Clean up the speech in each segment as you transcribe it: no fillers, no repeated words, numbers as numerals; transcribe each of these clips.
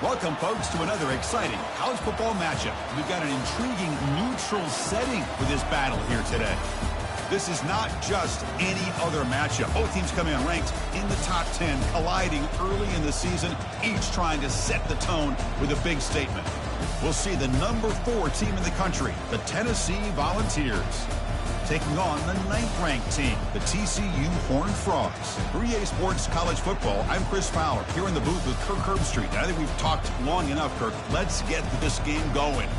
Welcome, folks, to another exciting college football matchup. We've got an intriguing neutral setting for this battle here today. This is not just any other matchup. Both teams come in ranked in the top 10, colliding early in the season, each trying to set the tone with a big statement. We'll see the number 4 team in the country, the Tennessee Volunteers, taking on the 9th-ranked team, the TCU Horned Frogs. For EA Sports College Football, I'm Chris Fowler, here in the booth with Kirk Herbstreit. I think we've talked long enough, Kirk. Let's get this game going.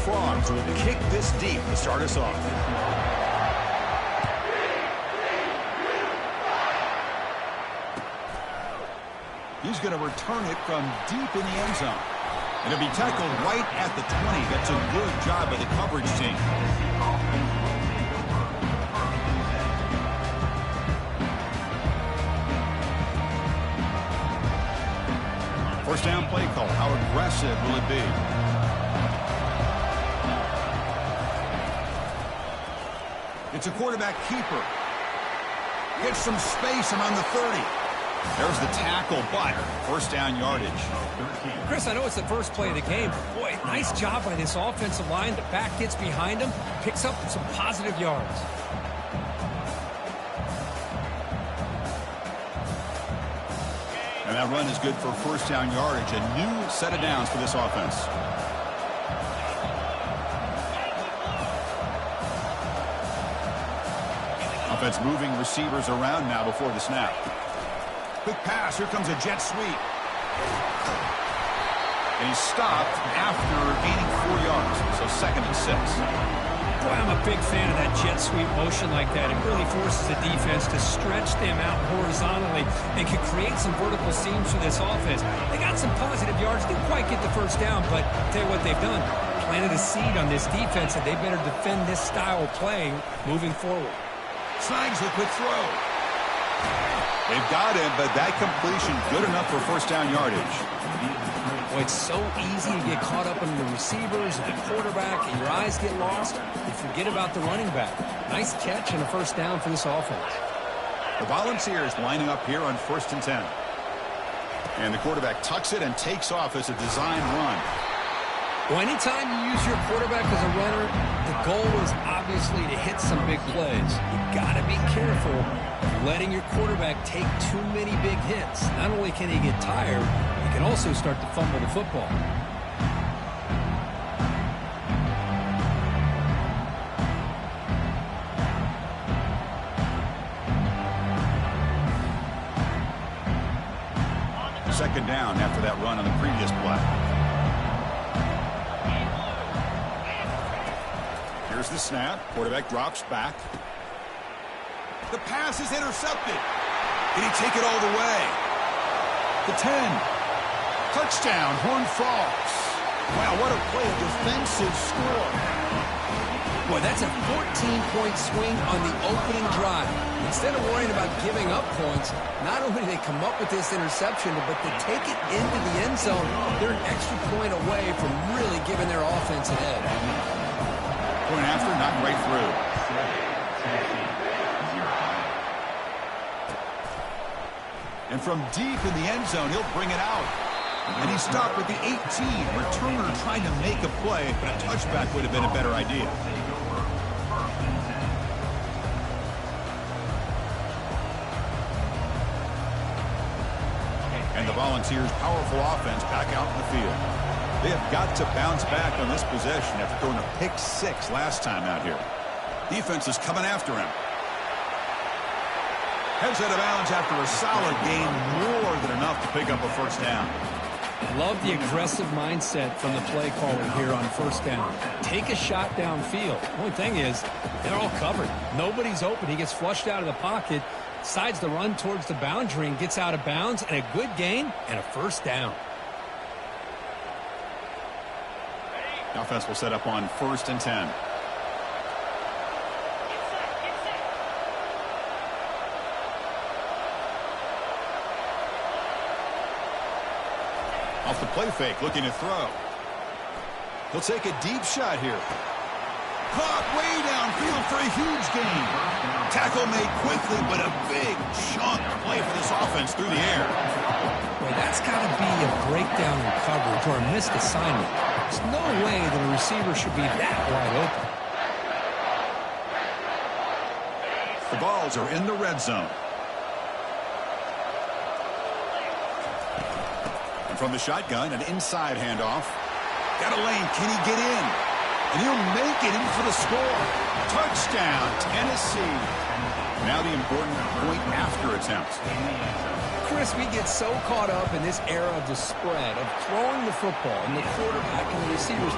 Frogs will kick this deep to start us off. He's going to return it from deep in the end zone. And it'll be tackled right at the 20. That's a good job by the coverage team. First down play call. How aggressive will it be? It's a quarterback keeper. Gets some space around the 30. There's the tackle, but first down yardage. Chris, I know it's the first play of the game. Boy, nice job by this offensive line. The back gets behind him, picks up some positive yards. And that run is good for first down yardage. A new set of downs for this offense. Offense moving receivers around now before the snap. Quick pass. Here comes a jet sweep. And he's stopped after gaining 4 yards. So 2nd and 6. Boy, I'm a big fan of that jet sweep motion like that. It really forces the defense to stretch them out horizontally and can create some vertical seams for this offense. They got some positive yards. Didn't quite get the first down, but I'll tell you what they've done. Planted a seed on this defense, and they better defend this style of playing moving forward. Snags the quick throw. They've got him, but that completion good enough for first down yardage. Well, it's so easy to get caught up in the receivers and the quarterback, and your eyes get lost. You forget about the running back. Nice catch and a first down for this offense. The Volunteers lining up here on 1st and 10. And the quarterback tucks it and takes off as a design run. Well, anytime you use your quarterback as a runner, the goal is obviously to hit some big plays. You got to be careful of letting your quarterback take too many big hits. Not only can he get tired, he can also start to fumble the football. Second down after that run on the previous play. Here's the snap. Quarterback drops back. The pass is intercepted. Can he take it all the way? The 10. Touchdown, Horned Frogs. Wow, what a play. A defensive score. Boy, that's a 14-point swing on the opening drive. Instead of worrying about giving up points, not only do they come up with this interception, but they take it into the end zone. They're an extra point away from really giving their offense an edge. Point after, not right through. And from deep in the end zone, he'll bring it out. And he stopped with the 18. Returner trying to make a play, but a touchback would have been a better idea. And the Volunteers' powerful offense back out in the field. They have got to bounce back on this possession after throwing a pick 6 last time out here. Defense is coming after him. Heads out of bounds after a solid gain, more than enough to pick up a first down. Love the aggressive mindset from the play caller here on first down. Take a shot downfield. The only thing is, they're all covered. Nobody's open. He gets flushed out of the pocket, decides to run towards the boundary and gets out of bounds, and a good gain and a first down. The offense will set up on 1st and 10. Off the play fake, looking to throw. He'll take a deep shot here. Caught way downfield for a huge gain. Tackle made quickly, but a big chunk play for this offense through the air. Boy, that's got to be a breakdown in coverage or a missed assignment. There's no way that a receiver should be that wide open. The Vols are in the red zone. And from the shotgun, an inside handoff. Got a lane. Can he get in? And he'll make it in for the score. Touchdown, Tennessee. Now the important point after attempt. Chris, we get so caught up in this era of the spread, of throwing the football and the quarterback and the receivers.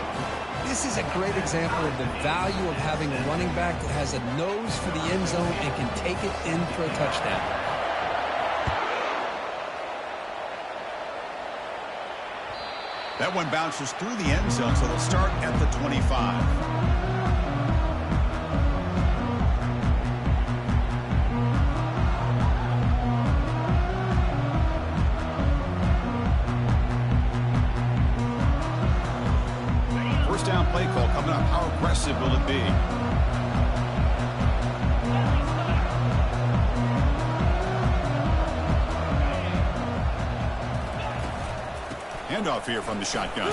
This is a great example of the value of having a running back that has a nose for the end zone and can take it in for a touchdown. That one bounces through the end zone, so they'll start at the 25. Play call coming up. How aggressive will it be? Handoff here from the shotgun.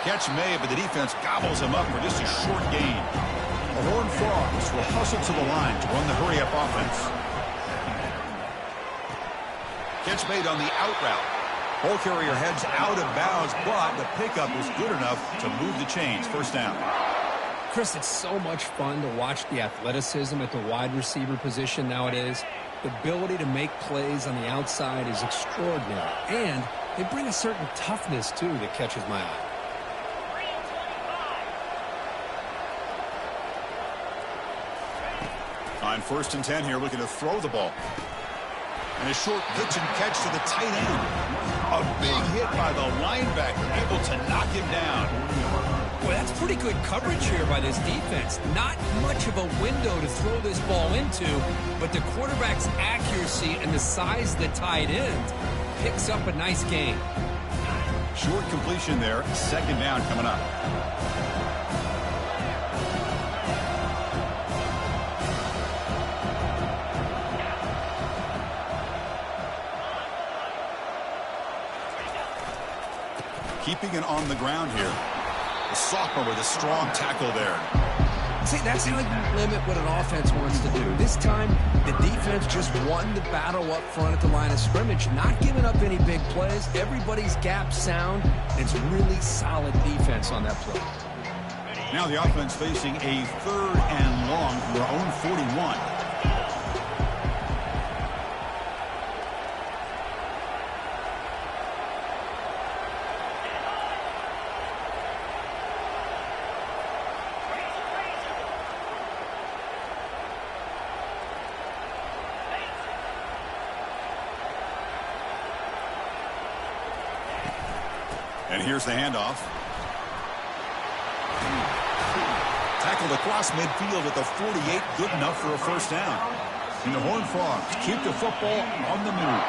Catch made, but the defense gobbles him up for just a short gain. The Horned Frogs will hustle to the line to run the hurry-up offense. Catch made on the out route. Ball carrier heads out of bounds, but the pickup is good enough to move the chains. First down. Chris, it's so much fun to watch the athleticism at the wide receiver position nowadays. The ability to make plays on the outside is extraordinary, and they bring a certain toughness, too, that catches my eye. On 1st and 10 here, looking to throw the ball. And a short pitch and catch to the tight end. A big hit by the linebacker, able to knock him down. Boy, that's pretty good coverage here by this defense. Not much of a window to throw this ball into, but the quarterback's accuracy and the size of the tight end picks up a nice gain. Short completion there. 2nd down coming up. Keeping it on the ground here. The sophomore with a strong tackle there. See, that's how you limit what an offense wants to do. This time, the defense just won the battle up front at the line of scrimmage, not giving up any big plays. Everybody's gap sound. It's really solid defense on that play. Now the offense facing a 3rd and long from their own 41. And here's the handoff. Tackled across midfield at the 48, good enough for a first down. And the Horned Frogs keep the football on the move.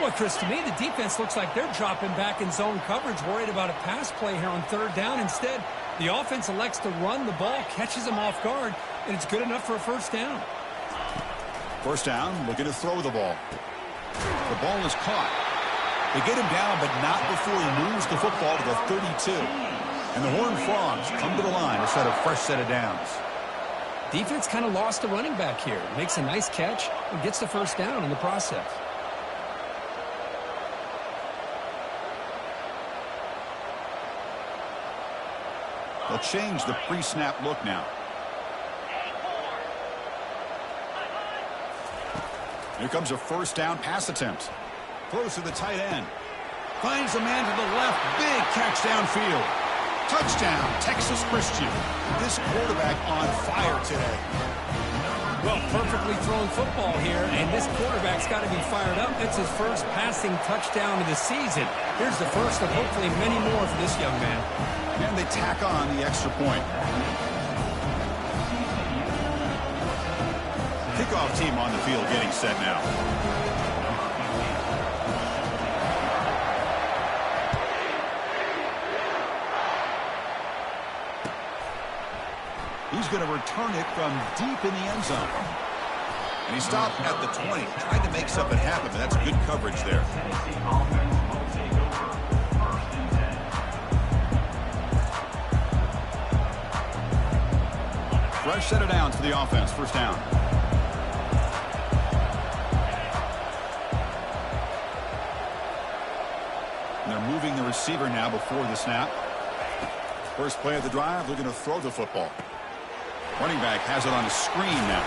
Well, Chris, to me, the defense looks like they're dropping back in zone coverage, worried about a pass play here on 3rd down. Instead, the offense elects to run the ball, catches them off guard, and it's good enough for a first down. First down, looking to throw the ball. The ball is caught. They get him down, but not before he moves the football to the 32. And the Horned Frogs come to the line to set a fresh set of downs. Defense kind of lost the running back here. Makes a nice catch and gets the first down in the process. They'll change the pre-snap look now. Here comes a first down pass attempt. Throws to the tight end. Finds a man to the left. Big catch downfield. Touchdown, Texas Christian. This quarterback on fire today. Well, perfectly thrown football here, and this quarterback's got to be fired up. It's his first passing touchdown of the season. Here's the first of hopefully many more for this young man. And they tack on the extra point. Kickoff team on the field getting set now. he's going to return it from deep in the end zone. And he stopped at the 20, tried to make something happen, but that's good coverage there. Fresh set of downs for the offense. First down. And they're moving the receiver now before the snap. First play of the drive, looking to throw the football. Running back has it on a screen now.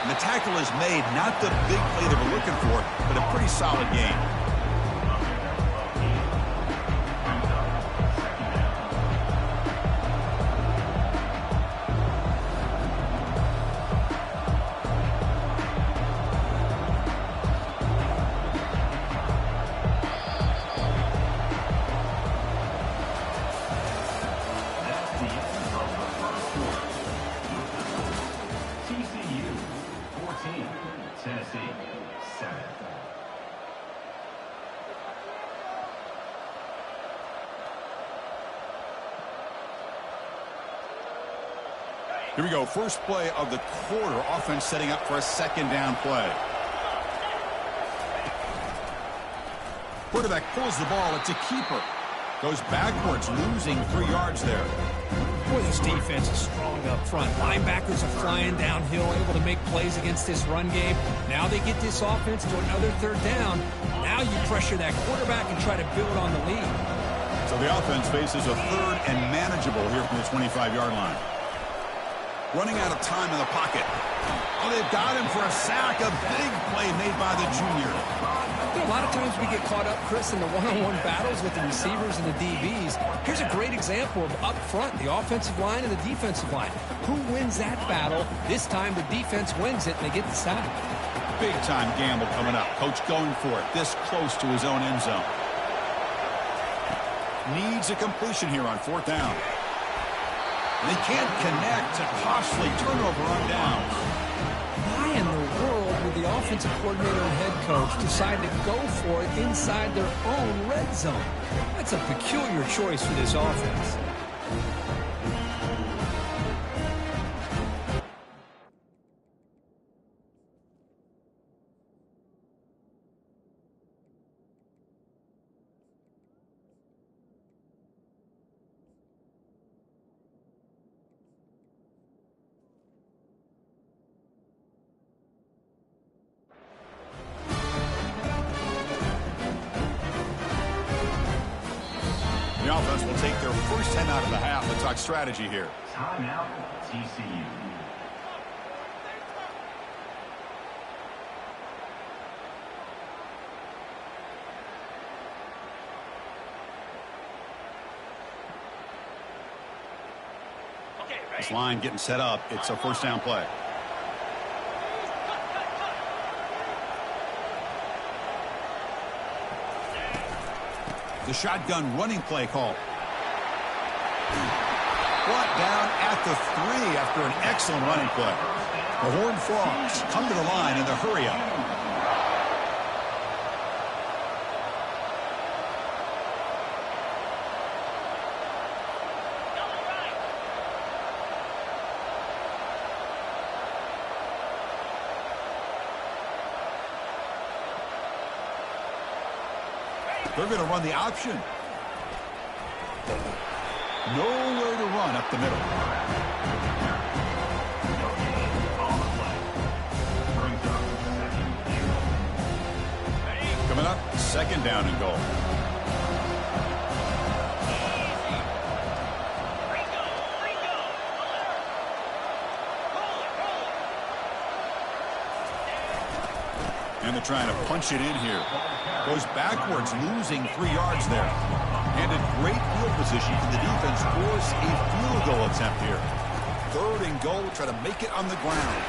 And the tackle is made, not the big play that we're looking for, but a pretty solid game. Here we go. First play of the quarter. Offense setting up for a second down play. Quarterback pulls the ball. It's a keeper. Goes backwards, losing 3 yards there. Boy, this defense is strong up front. Linebackers are flying downhill, able to make plays against this run game. Now they get this offense to another third down. Now you pressure that quarterback and try to build on the lead. So the offense faces a third and manageable here from the 25-yard line. Running out of time in the pocket. Oh, they've got him for a sack. A big play made by the junior. You know, a lot of times we get caught up, Chris, in the one-on-one battles with the receivers and the DBs. Here's a great example of up front, the offensive line and the defensive line. Who wins that battle? This time the defense wins it, and they get the sack. Big-time gamble coming up. Coach going for it, this close to his own end zone. Needs a completion here on fourth down. They can't connect. A costly turnover on downs. Why in the world would the offensive coordinator and head coach decide to go for it inside their own red zone? That's a peculiar choice for this offense. The offense will take their first 10 out of the half and talk strategy here. Timeout, TCU. This line getting set up. It's a first down play. The shotgun running play call. Brought down at the 3 after an excellent running play. The Horned Frogs come to the line in the hurry up. They're going to run the option. Nowhere to run up the middle. Coming up, second down and goal. And they're trying to punch it in here. Goes backwards, losing 3 yards there. And in great field position for the defense, force a field goal attempt here. Third and goal, try to make it on the ground.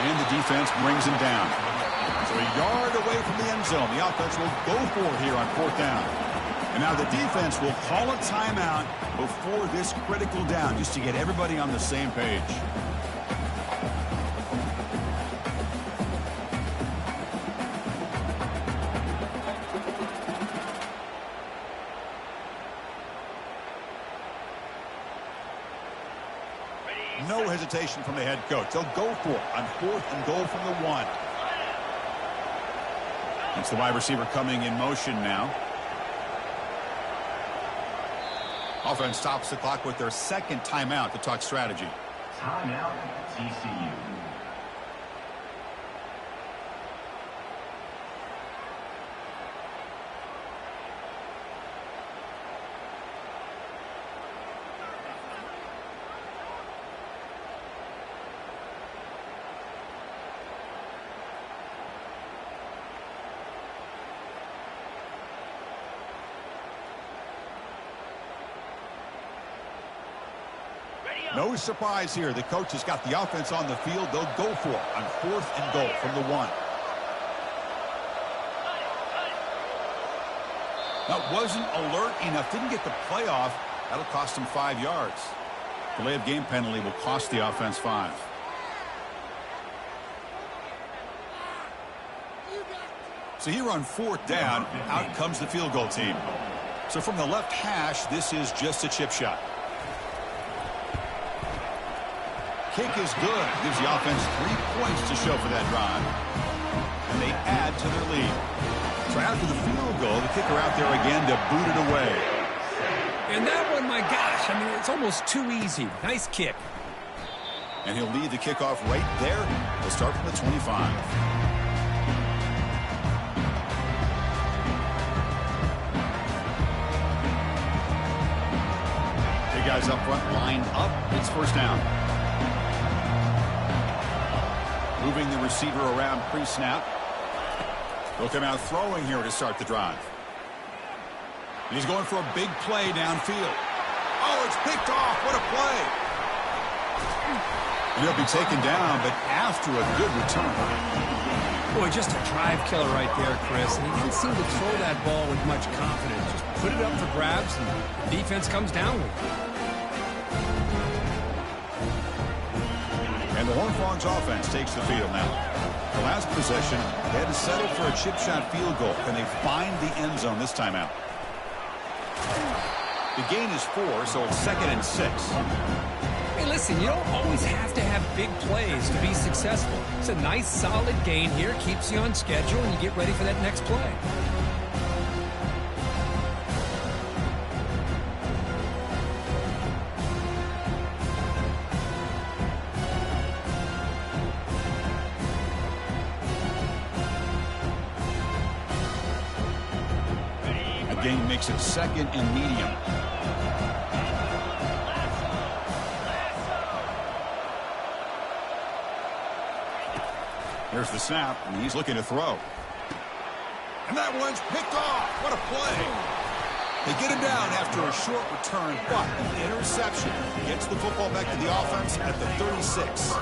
And the defense brings him down. So a yard away from the end zone. The offense will go for it here on fourth down. And now the defense will call a timeout before this critical down, just to get everybody on the same page. hesitation from the head coach. They'll go for it on 4th and goal from the 1. It's the wide receiver coming in motion now. Offense stops the clock with their second timeout to talk strategy. Timeout, TCU. No surprise here. The coach has got the offense on the field. They'll go for it on 4th and goal from the 1. That wasn't alert enough. Didn't get the play off. That'll cost him 5 yards. Delay of game penalty will cost the offense 5. So here on 4th down, out comes the field goal team. So from the left hash, this is just a chip shot. Kick is good. Gives the offense 3 points to show for that drive. And they add to their lead. So after the field goal, the kicker out there again to boot it away. And that one, my gosh, I mean, it's almost too easy. Nice kick. And he'll lead the kickoff right there. He'll start from the 25. Big guys up front, line up. It's first down. Moving the receiver around pre-snap. They'll come out throwing here to start the drive. He's going for a big play downfield. Oh, it's picked off. What a play. And he'll be taken down, but after a good return. Boy, just a drive killer right there, Chris. And he didn't seem to throw that ball with much confidence. Just put it up for grabs, and the defense comes down with it. And the Horned Frogs offense takes the field now. The last possession, they had to settle for a chip shot field goal. Can they find the end zone this time out? The gain is 4, so it's 2nd and 6. Hey, listen, you don't always have to have big plays to be successful. It's a nice, solid gain here. Keeps you on schedule, and you get ready for that next play. Gain makes it 2nd and medium. Here's the snap, and he's looking to throw. And that one's picked off. What a play. They get him down after a short return, but an interception gets the football back to the offense at the 36.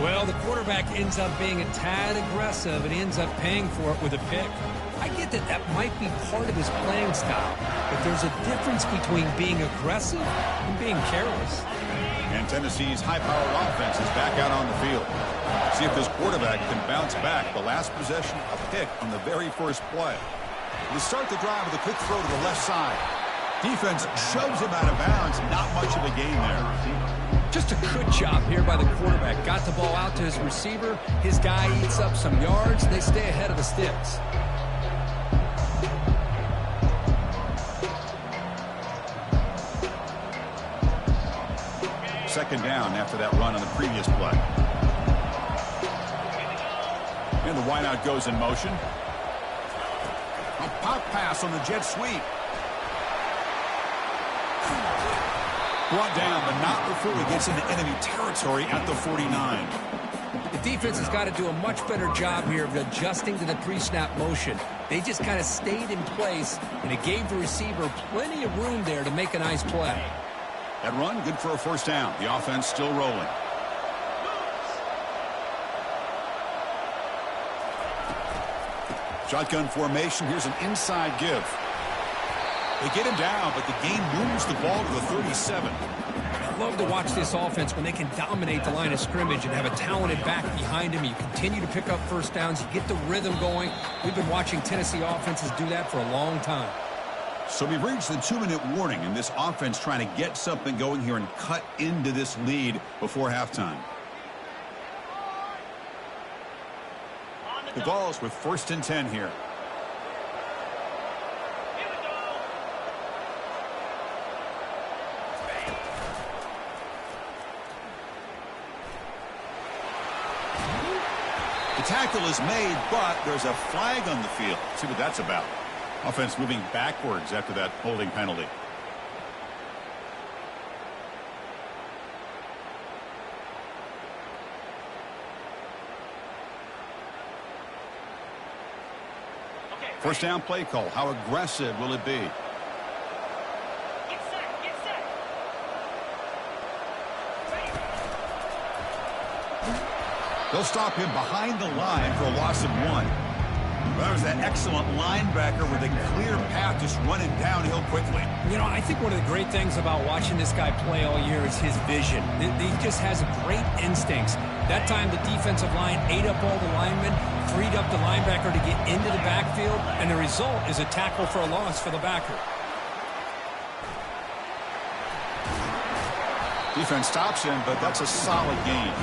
Well, the quarterback ends up being a tad aggressive and ends up paying for it with a pick. I get that that might be part of his playing style, but there's a difference between being aggressive and being careless. And Tennessee's high-powered offense is back out on the field. See if this quarterback can bounce back. The last possession, a pick on the very first play. They start the drive with a quick throw to the left side. Defense shoves him out of bounds. Not much of a gain there. Just a good job here by the quarterback. Got the ball out to his receiver. His guy eats up some yards. They stay ahead of the sticks. Second down after that run on the previous play. And the wideout goes in motion. A pop pass on the jet sweep. Brought down, but not before he gets into enemy territory at the 49. The defense has got to do a much better job here of adjusting to the pre-snap motion. They just kind of stayed in place, and it gave the receiver plenty of room there to make a nice play. That run, good for a first down. The offense still rolling. Shotgun formation. Here's an inside give. They get him down, but the gain moves the ball to the 37. I love to watch this offense when they can dominate the line of scrimmage and have a talented back behind him. You continue to pick up first downs. You get the rhythm going. We've been watching Tennessee offenses do that for a long time. So we've reached the 2-minute warning, and this offense trying to get something going here and cut into this lead before halftime. The Vols with 1st and 10 here. The tackle is made, but there's a flag on the field. Let's see what that's about. Offense moving backwards after that holding penalty. First down play call. How aggressive will it be? Get set, get set. They'll stop him behind the line for a loss of 1. That was that excellent linebacker with a clear path just running downhill quickly. You know, I think one of the great things about watching this guy play all year is his vision. He just has great instincts. That time the defensive line ate up all the linemen, freed up the linebacker to get into the backfield, and the result is a tackle for a loss for the backer. Defense stops him, but that's a solid gain.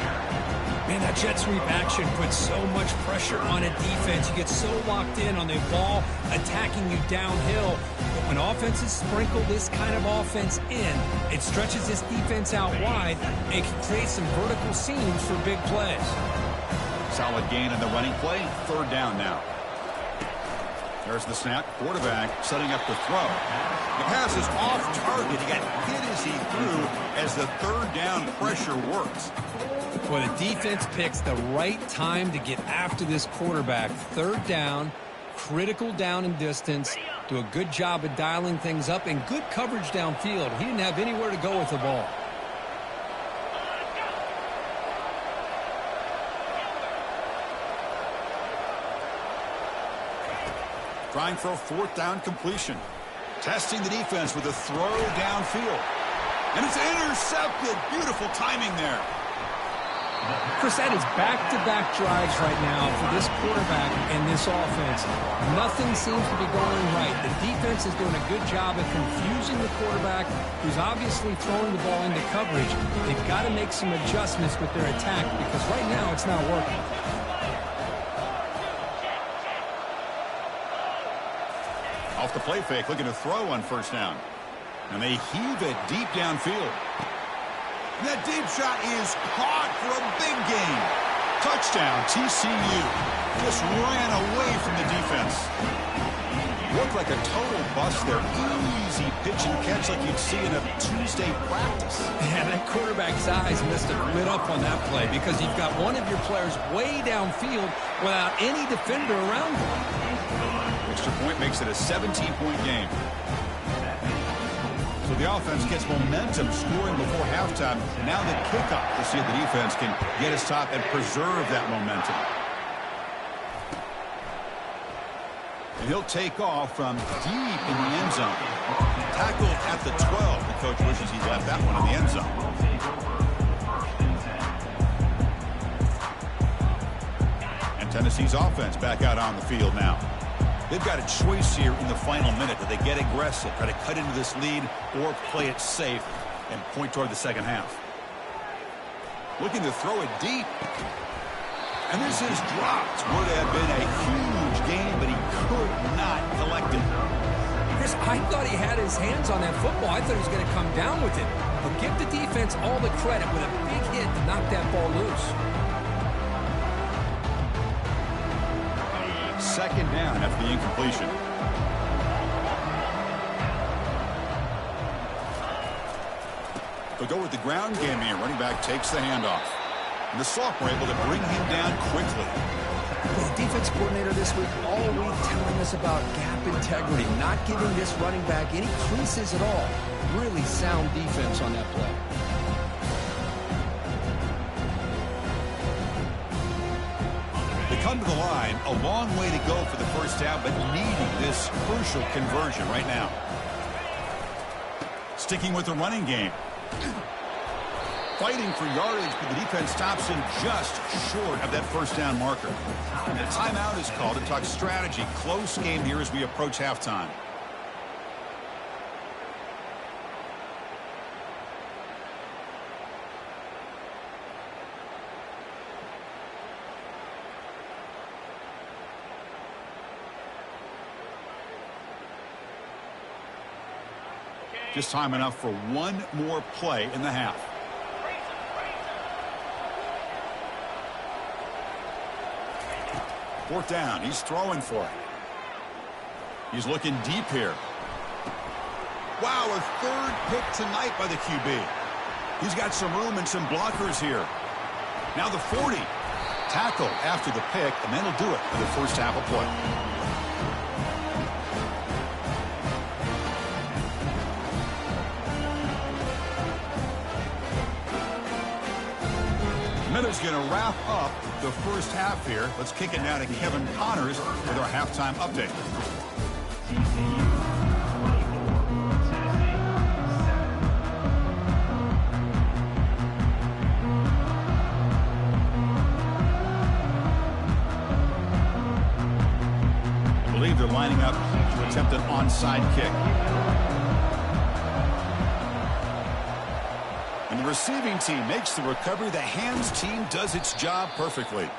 Man, that jet sweep action puts so much pressure on a defense. You get so locked in on the ball attacking you downhill. But when offenses sprinkle this kind of offense in, it stretches this defense out wide and can create some vertical seams for big plays. Solid gain in the running play. 3rd down now. There's the snap. Quarterback setting up the throw. The pass is off target. He got hit as he threw as the 3rd down pressure works. Well, the defense picks the right time to get after this quarterback. 3rd down, critical down and distance. Do a good job of dialing things up and good coverage downfield. He didn't have anywhere to go with the ball. Trying for a 4th down completion. Testing the defense with a throw downfield. And it's intercepted. Beautiful timing there. Chris, that is back-to-back drives right now for this quarterback and this offense. Nothing seems to be going right. The defense is doing a good job of confusing the quarterback, who's obviously throwing the ball into coverage. They've got to make some adjustments with their attack because right now it's not working. Off the play fake, looking to throw on 1st down. And they heave it deep downfield. That deep shot is caught for a big gain. Touchdown, TCU. Just ran away from the defense. Looked like a total bust there. Easy pitch and catch like you'd see in a Tuesday practice. Yeah, that quarterback's eyes must have lit up on that play because you've got one of your players way downfield without any defender around him. Extra point makes it a 17-point game. So the offense gets momentum scoring before halftime. Now the kickoff to see if the defense can get his top and preserve that momentum. And he'll take off from deep in the end zone. Tackled at the 12. The coach wishes he left that one in the end zone. And Tennessee's offense back out on the field now. They've got a choice here in the final minute. Do they get aggressive, try to cut into this lead, or play it safe and point toward the second half? Looking to throw it deep. And this is dropped. Would have been a huge game, but he could not collect it. Chris, I thought he had his hands on that football. I thought he was going to come down with it. But give the defense all the credit with a big hit to knock that ball loose. 2nd down after the incompletion. They'll go with the ground game here. Running back takes the handoff. And the sophomore able to bring him down quickly. The defense coordinator this week all week telling us about gap integrity, not giving this running back any creases at all. Really sound defense on that play. They come to the line, a long way to go for the first down, but needing this crucial conversion right now. Sticking with the running game. Fighting for yardage, but the defense stops him just short of that first down marker. And a timeout is called to talk strategy. Close game here as we approach halftime. Just time enough for one more play in the half. Fourth down. He's throwing for it. He's looking deep here. Wow, a third pick tonight by the QB. He's got some room and some blockers here. Now the 40. Tackle after the pick, and then he'll do it for the first half of play. Minute's going to wrap up the first half here. Let's kick it now to Kevin Connors with our halftime update. TCU 24, Tennessee 7. I believe they're lining up to attempt an onside kick. And the receiving team makes the recovery. The hands team does its job perfectly.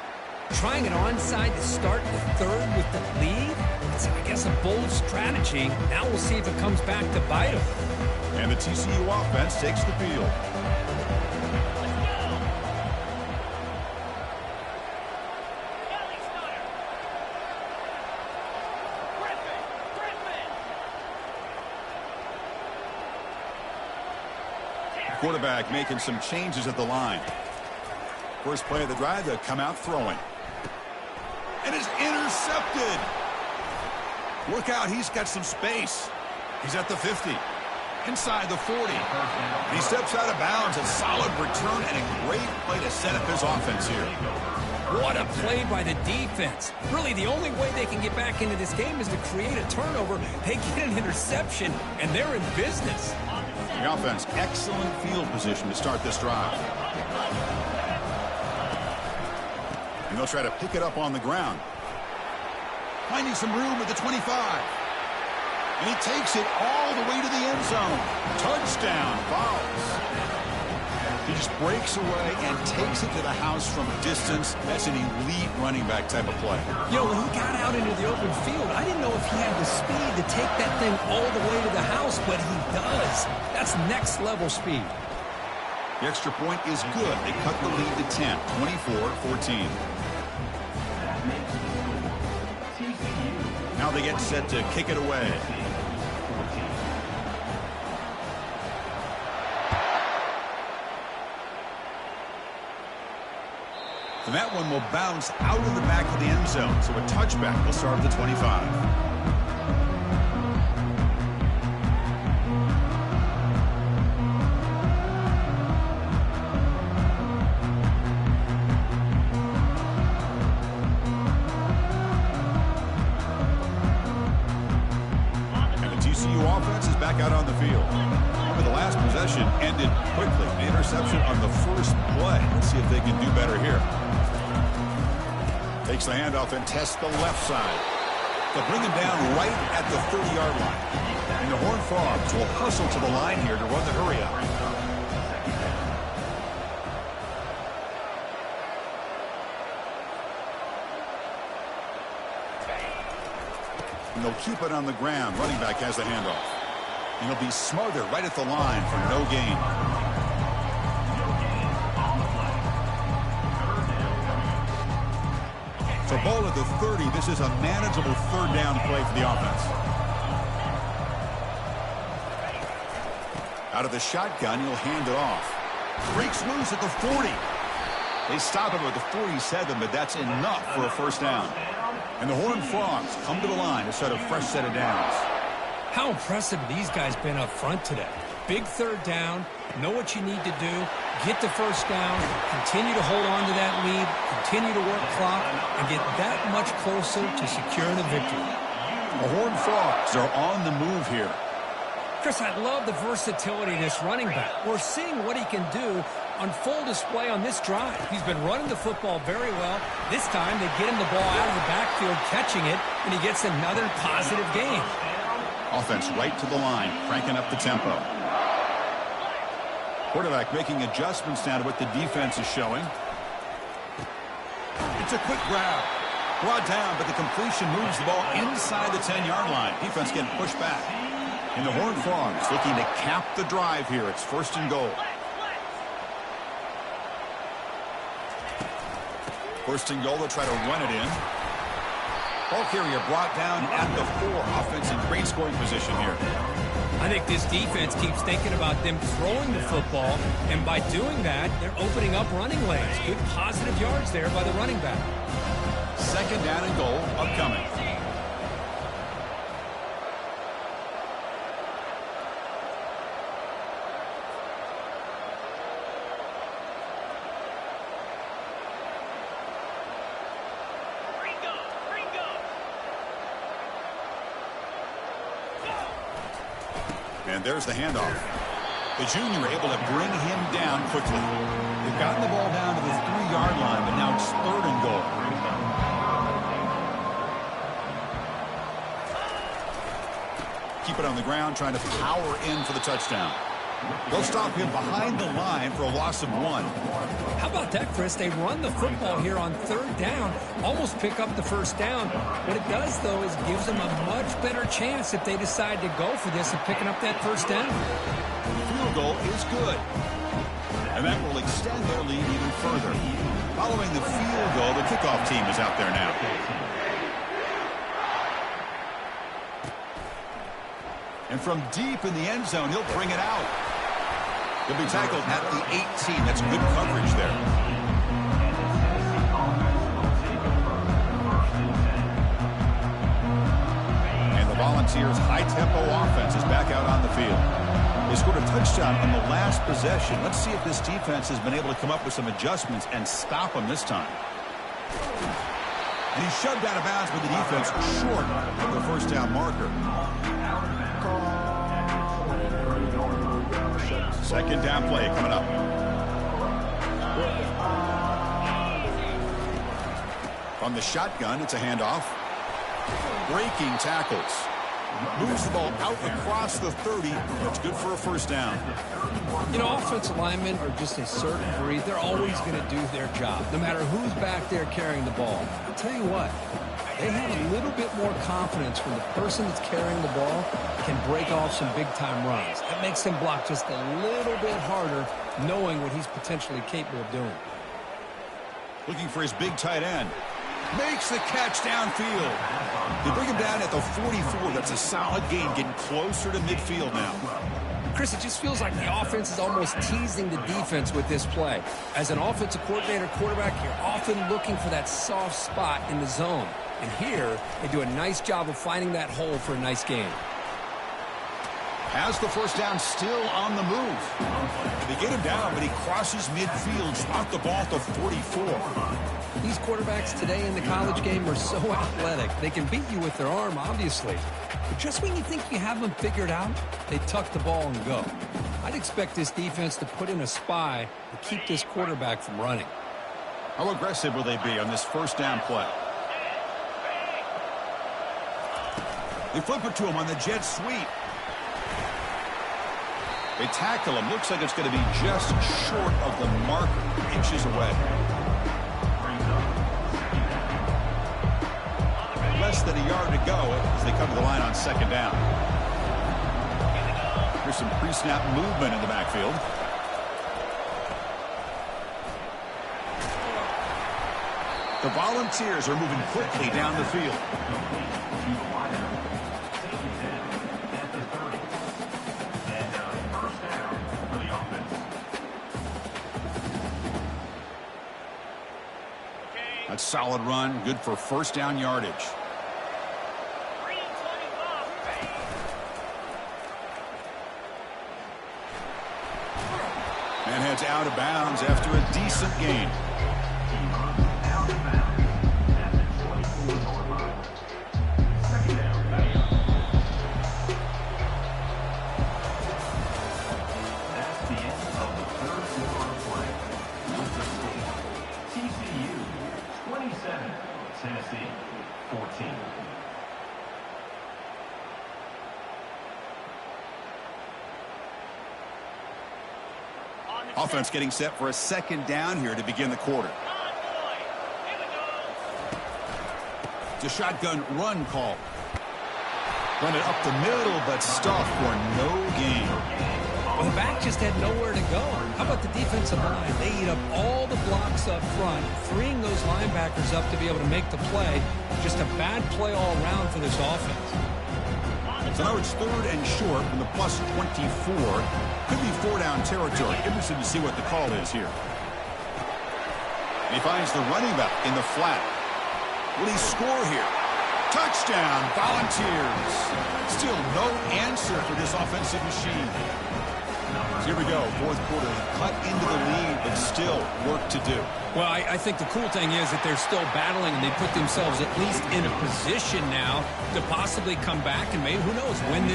Trying an onside to start the third with the lead? It's, I guess, a bold strategy. Now we'll see if it comes back to bite them. And the TCU offense takes the field. Quarterback making some changes at the line. First play of the drive, they'll come out throwing. And it's intercepted. Look out, he's got some space. He's at the 50. Inside the 40. And he steps out of bounds. A solid return and a great play to set up his offense here. What a play by the defense. Really, the only way they can get back into this game is to create a turnover. They get an interception, and they're in business. The offense, excellent field position to start this drive. And they'll try to pick it up on the ground. Finding some room at the 25. And he takes it all the way to the end zone. Touchdown, Fowles. He just breaks away and takes it to the house from distance. That's an elite running back type of play. You know, when he got out into the open field, I didn't know if he had the speed to take that thing all the way to the house, but he does. That's next level speed. The extra point is good. They cut the lead to 10, 24-14. Now they get set to kick it away. And that one will bounce out of the back of the end zone. So a touchback will start at the 25. Out on the field. Remember, the last possession ended quickly. The interception on the first play. Let's see if they can do better here. Takes the handoff and tests the left side. They'll bring him down right at the 30-yard line. And the Horned Frogs will hustle to the line here to run the hurry up. And they'll keep it on the ground. Running back has the handoff. And he'll be smothered right at the line for no gain. So ball at the 30. This is a manageable third down play for the offense. Out of the shotgun, he'll hand it off. Breaks loose at the 40. They stop him at the 47, but that's enough for a first down. And the Horned Frogs come to the line to set a fresh set of downs. How impressive these guys been up front today. Big third down, know what you need to do, get the first down, continue to hold on to that lead, continue to work clock, and get that much closer to securing a victory. The Horned Frogs are on the move here. Chris, I love the versatility of this running back. We're seeing what he can do on full display on this drive. He's been running the football very well. This time they get him the ball out of the backfield, catching it, and he gets another positive gain. Offense right to the line, cranking up the tempo. Quarterback making adjustments now to what the defense is showing. It's a quick grab. Brought down, but the completion moves the ball inside the 10-yard line. Defense getting pushed back. And the Horned Frogs looking to cap the drive here. It's 1st and goal. 1st and goal, they'll try to run it in. Ball carrier brought down at the 4. Offense in great scoring position here. I think this defense keeps thinking about them throwing the football, and by doing that, they're opening up running lanes. Good positive yards there by the running back. 2nd down and goal upcoming. And there's the handoff. The junior able to bring him down quickly. They've gotten the ball down to the 3-yard line, but now it's 3rd and goal. Keep it on the ground, trying to power in for the touchdown. They'll stop him behind the line for a loss of 1. How about that, Chris? They run the football here on 3rd down, almost pick up the 1st down. What it does, though, is gives them a much better chance if they decide to go for this and picking up that 1st down. The field goal is good. And that will extend their lead even further. Following the field goal, the kickoff team is out there now. And from deep in the end zone, he'll bring it out. He'll be tackled at the 18. That's good coverage there. And the Volunteers' high-tempo offense is back out on the field. They scored a touchdown on the last possession. Let's see if this defense has been able to come up with some adjustments and stop them this time. And he's shoved out of bounds with the defense short of the 1st down marker. 2nd down play coming up. From the shotgun, it's a handoff. Breaking tackles. Moves the ball out across the 30. That's good for a 1st down. You know, offensive linemen are just a certain breed. They're always going to do their job, no matter who's back there carrying the ball. I'll tell you what, they have a little bit more confidence when the person that's carrying the ball can break off some big-time runs. That makes him block just a little bit harder, knowing what he's potentially capable of doing. Looking for his big tight end. Makes the catch downfield. They bring him down at the 44. That's a solid gain, getting closer to midfield now. Chris, it just feels like the offense is almost teasing the defense with this play. As an offensive coordinator, quarterback, you're often looking for that soft spot in the zone. And here, they do a nice job of finding that hole for a nice gain. Has the 1st down, still on the move. They get him down, but he crosses midfield, spot the ball at the 44. These quarterbacks today in the college game are so athletic. They can beat you with their arm, obviously. But just when you think you have them figured out, they tuck the ball and go. I'd expect this defense to put in a spy to keep this quarterback from running. How aggressive will they be on this 1st down play? They flip it to him on the jet sweep. They tackle him. Looks like it's going to be just short of the marker, inches away. Less than a yard to go as they come to the line on 2nd down. Here's some pre-snap movement in the backfield. The Volunteers are moving quickly down the field. That's a solid run, good for 1st down yardage. And heads out of bounds after a decent gain. Tennessee, 14. Offense getting set for a 2nd down here to begin the quarter. It's a shotgun run call. Run it up the middle, but stuffed for no gain. Well, the back just had nowhere to go. How about the defensive line? They eat up all the blocks up front, freeing those linebackers up to be able to make the play. Just a bad play all around for this offense. So now it's 3rd and short from the plus 24. Could be 4-down territory. Interested to see what the call is here. And he finds the running back in the flat. Will he score here? Touchdown, Volunteers. Still no answer for this offensive machine. So here we go, 4th quarter. Cut into the lead, but still work to do. Well, I think the cool thing is that they're still battling, and they put themselves at least in a position now to possibly come back and maybe, who knows, win this.